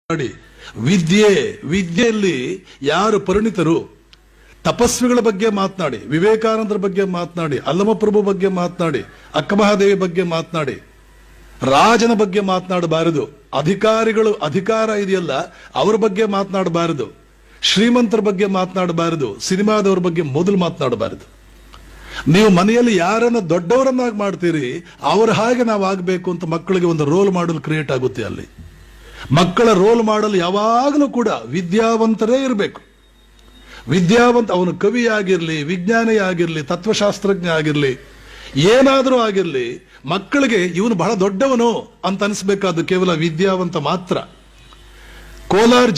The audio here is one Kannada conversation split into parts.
ಮಾಡಿ ವಿದ್ಯೆಯಲ್ಲಿ ಯಾರು ಪರಿಣಿತರು, ತಪಸ್ವಿಗಳ ಬಗ್ಗೆ ಮಾತನಾಡಿ, ವಿವೇಕಾನಂದರ ಬಗ್ಗೆ ಮಾತನಾಡಿ, ಅಲ್ಲಮಪ್ರಭು ಬಗ್ಗೆ ಮಾತನಾಡಿ, ಅಕ್ಕಮಹಾದೇವಿ ಬಗ್ಗೆ ಮಾತನಾಡಿ, ರಾಜನ ಬಗ್ಗೆ ಮಾತನಾಡಬಾರದು. ಅಧಿಕಾರಿಗಳು ಅಧಿಕಾರ ಇದೆಯಲ್ಲ ಅವರ ಬಗ್ಗೆ ಮಾತನಾಡಬಾರದು, ಶ್ರೀಮಂತರ ಬಗ್ಗೆ ಮಾತನಾಡಬಾರದು, ಸಿನಿಮಾದವ್ರ ಬಗ್ಗೆ ಮೊದಲು ಮಾತನಾಡಬಾರದು. ನೀವು ಮನೆಯಲ್ಲಿ ಯಾರನ್ನ ದೊಡ್ಡವರನ್ನಾಗಿ ಮಾಡ್ತೀರಿ ಅವ್ರ ಹಾಗೆ ನಾವು ಆಗಬೇಕು ಅಂತ ಮಕ್ಕಳಿಗೆ ಒಂದು ರೋಲ್ ಮಾಡಲ್ ಕ್ರಿಯೇಟ್ ಆಗುತ್ತೆ. ಅಲ್ಲಿ ಮಕ್ಕಳ ರೋಲ್ ಮಾಡಲ್ ಯಾವಾಗಲೂ ಕೂಡ ವಿದ್ಯಾವಂತರೇ ಇರಬೇಕು. ವಿದ್ಯಾವಂತ, ಅವನು ಕವಿ ಆಗಿರ್ಲಿ, ವಿಜ್ಞಾನಿ ಆಗಿರ್ಲಿ, ತತ್ವಶಾಸ್ತ್ರಜ್ಞ ಆಗಿರ್ಲಿ, ಏನಾದರೂ ಆಗಿರ್ಲಿ, ಮಕ್ಕಳಿಗೆ ಇವನು ಬಹಳ ದೊಡ್ಡವನು ಅಂತ ಅನಿಸ್ಬೇಕಾದ್ದು ಕೇವಲ ವಿದ್ಯಾವಂತ ಮಾತ್ರ. ಕೋಲಾರ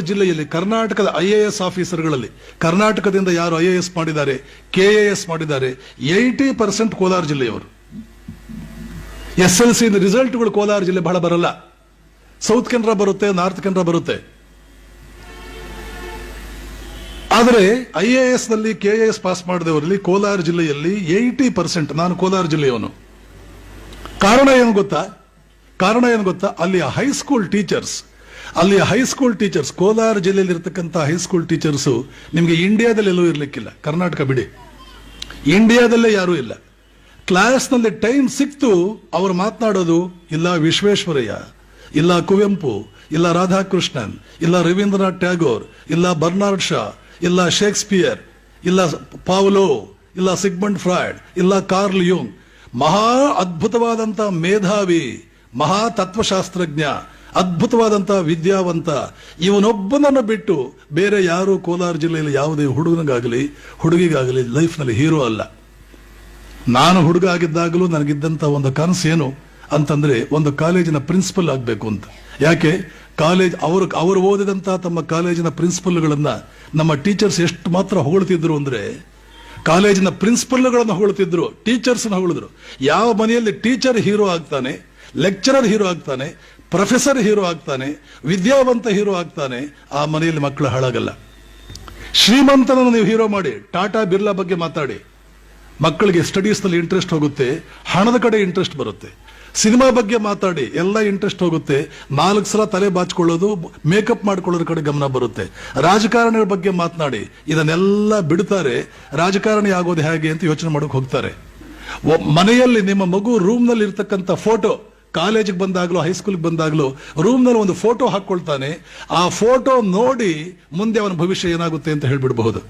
ಜಿಲ್ಲೆಯಲ್ಲಿ ಕರ್ನಾಟಕದ IAS ಆಫೀಸರ್ಗಳಲ್ಲಿ ಕರ್ನಾಟಕದಿಂದ ಯಾರು IAS ಮಾಡಿದ್ದಾರೆ, KAS ಮಾಡಿದ್ದಾರೆ, 80% ಕೋಲಾರ ಜಿಲ್ಲೆಯವರು. SLC ರಿಸಲ್ಟ್ಗಳು ಕೋಲಾರ ಜಿಲ್ಲೆ ಬಹಳ ಬರಲ್ಲ. ಸೌತ್ ಕೆನರಾ ಬರುತ್ತೆ, ನಾರ್ತ್ ಕೆನರಾ ಬರುತ್ತೆ. ಆದರೆ IAS ನಲ್ಲಿ KAS ಪಾಸ್ ಮಾಡಿದವರಲ್ಲಿ ಕೋಲಾರ ಜಿಲ್ಲೆಯಲ್ಲಿ 80%. ನಾನು ಕೋಲಾರ ಜಿಲ್ಲೆಯವನು. ಕಾರಣ ಏನು ಗೊತ್ತಾ? ಅಲ್ಲಿಯ ಹೈಸ್ಕೂಲ್ ಟೀಚರ್ಸ್ ಕೋಲಾರ ಜಿಲ್ಲೆಯಲ್ಲಿ ಇರತಕ್ಕಂಥ ಹೈಸ್ಕೂಲ್ ಟೀಚರ್ಸ್ ನಿಮಗೆ ಇಂಡಿಯಾದಲ್ಲಿ ಎಲ್ಲೂ ಇರ್ಲಿಕ್ಕಿಲ್ಲ. ಕರ್ನಾಟಕ ಬಿಡಿ, ಇಂಡಿಯಾದಲ್ಲೇ ಯಾರೂ ಇಲ್ಲ. ಕ್ಲಾಸ್ನಲ್ಲಿ ಟೈಮ್ ಸಿಕ್ತು ಅವರು ಮಾತನಾಡೋದು ಇಲ್ಲ ವಿಶ್ವೇಶ್ವರಯ್ಯ, ಇಲ್ಲ ಕುವೆಂಪು, ಇಲ್ಲ ರಾಧಾಕೃಷ್ಣನ್, ಇಲ್ಲ ರವೀಂದ್ರನಾಥ್ ಟ್ಯಾಗೋರ್, ಇಲ್ಲ ಬರ್ನಾರ್ಡ್ ಶಾ, ಇಲ್ಲ ಶೇಕ್ಸ್ಪಿಯರ್, ಇಲ್ಲ ಪಾವ್ಲೋ, ಇಲ್ಲ ಸಿಗ್ಮಂಡ್ ಫ್ರಾಯ್ಡ್, ಇಲ್ಲ ಕಾರ್ಲ್ ಯುಂಗ್. ಮಹಾ ಅದ್ಭುತವಾದಂತ ಮೇಧಾವಿ, ಮಹಾ ತತ್ವಶಾಸ್ತ್ರಜ್ಞ, ಅದ್ಭುತವಾದಂತ ವಿದ್ಯಾವಂತ, ಇವನೊಬ್ಬನನ್ನು ಬಿಟ್ಟು ಬೇರೆ ಯಾರು ಕೋಲಾರ ಜಿಲ್ಲೆಯಲ್ಲಿ ಯಾವುದೇ ಹುಡುಗನಿಗಾಗಲಿ ಹುಡುಗಿಗಾಗಲಿ ಲೈಫ್ನಲ್ಲಿ ಹೀರೋ ಅಲ್ಲ. ನಾನು ಹುಡುಗ ಆಗಿದ್ದಾಗಲೂ ನನಗಿದ್ದಂತ ಒಂದು ಕನಸು ಏನು ಅಂತಂದ್ರೆ ಒಂದು ಕಾಲೇಜಿನ ಪ್ರಿನ್ಸಿಪಲ್ ಆಗಬೇಕು ಅಂತ. ಯಾಕೆ? ಅವರು ಓದಿದಂತ ತಮ್ಮ ಕಾಲೇಜಿನ ಪ್ರಿನ್ಸಿಪಲ್ಗಳನ್ನ ನಮ್ಮ ಟೀಚರ್ಸ್ ಎಷ್ಟು ಮಾತ್ರ ಹೊಗಳ್ತಿದ್ರು ಅಂದ್ರೆ, ಕಾಲೇಜಿನ ಪ್ರಿನ್ಸಿಪಲ್ಗಳನ್ನು ಹೊಗಳ್ತಿದ್ರು, ಟೀಚರ್ಸ್ ಹೊಗಳಿದ್ರು. ಯಾವ ಮನೆಯಲ್ಲಿ ಟೀಚರ್ ಹೀರೋ ಆಗ್ತಾನೆ, ಲೆಕ್ಚರರ್ ಹೀರೋ ಆಗ್ತಾನೆ, ಪ್ರೊಫೆಸರ್ ಹೀರೋ ಆಗ್ತಾನೆ, ವಿದ್ಯಾವಂತ ಹೀರೋ ಆಗ್ತಾನೆ, ಆ ಮನೆಯಲ್ಲಿ ಮಕ್ಕಳು ಹಾಳಾಗಲ್ಲ. ಶ್ರೀಮಂತನನ್ನು ನೀವು ಹೀರೋ ಮಾಡಿ, ಟಾಟಾ ಬಿರ್ಲಾ ಬಗ್ಗೆ ಮಾತಾಡಿ, ಮಕ್ಕಳಿಗೆ ಸ್ಟಡೀಸ್ ನಲ್ಲಿ ಇಂಟ್ರೆಸ್ಟ್ ಹೋಗುತ್ತೆ, ಹಣದ ಕಡೆ ಇಂಟ್ರೆಸ್ಟ್ ಬರುತ್ತೆ. ಸಿನಿಮಾ ಬಗ್ಗೆ ಮಾತಾಡಿ, ಎಲ್ಲ ಇಂಟ್ರೆಸ್ಟ್ ಹೋಗುತ್ತೆ, 4 ಸಲ ತಲೆ ಬಾಚಿಕೊಳ್ಳೋದು, ಮೇಕಪ್ ಮಾಡ್ಕೊಳ್ಳೋದ್ರ ಕಡೆ ಗಮನ ಬರುತ್ತೆ. ರಾಜಕಾರಣಿಗಳ ಬಗ್ಗೆ ಮಾತನಾಡಿ, ಇದನ್ನೆಲ್ಲ ಬಿಡ್ತಾರೆ. ರಾಜಕಾರಣಿ ಆಗೋದು ಹೇಗೆ ಅಂತ ಯೋಚನೆ ಮಾಡೋಕೆ ಹೋಗ್ತಾರೆ. ಮನೆಯಲ್ಲಿ ನಿಮ್ಮ ಮಗು ರೂಮ್ ನಲ್ಲಿ ಇರ್ತಕ್ಕಂಥ ಫೋಟೋ, ಕಾಲೇಜಿಗೆ ಬಂದಾಗ್ಲೂ ಹೈಸ್ಕೂಲ್ಗೆ ಬಂದಾಗ್ಲೂ ರೂಮ್ ನಲ್ಲಿ ಒಂದು ಫೋಟೋ ಹಾಕೊಳ್ತಾನೆ. ಆ ಫೋಟೋ ನೋಡಿ ಮುಂದೆ ಅವನ ಭವಿಷ್ಯ ಏನಾಗುತ್ತೆ ಅಂತ ಹೇಳ್ಬಿಡಬಹುದು.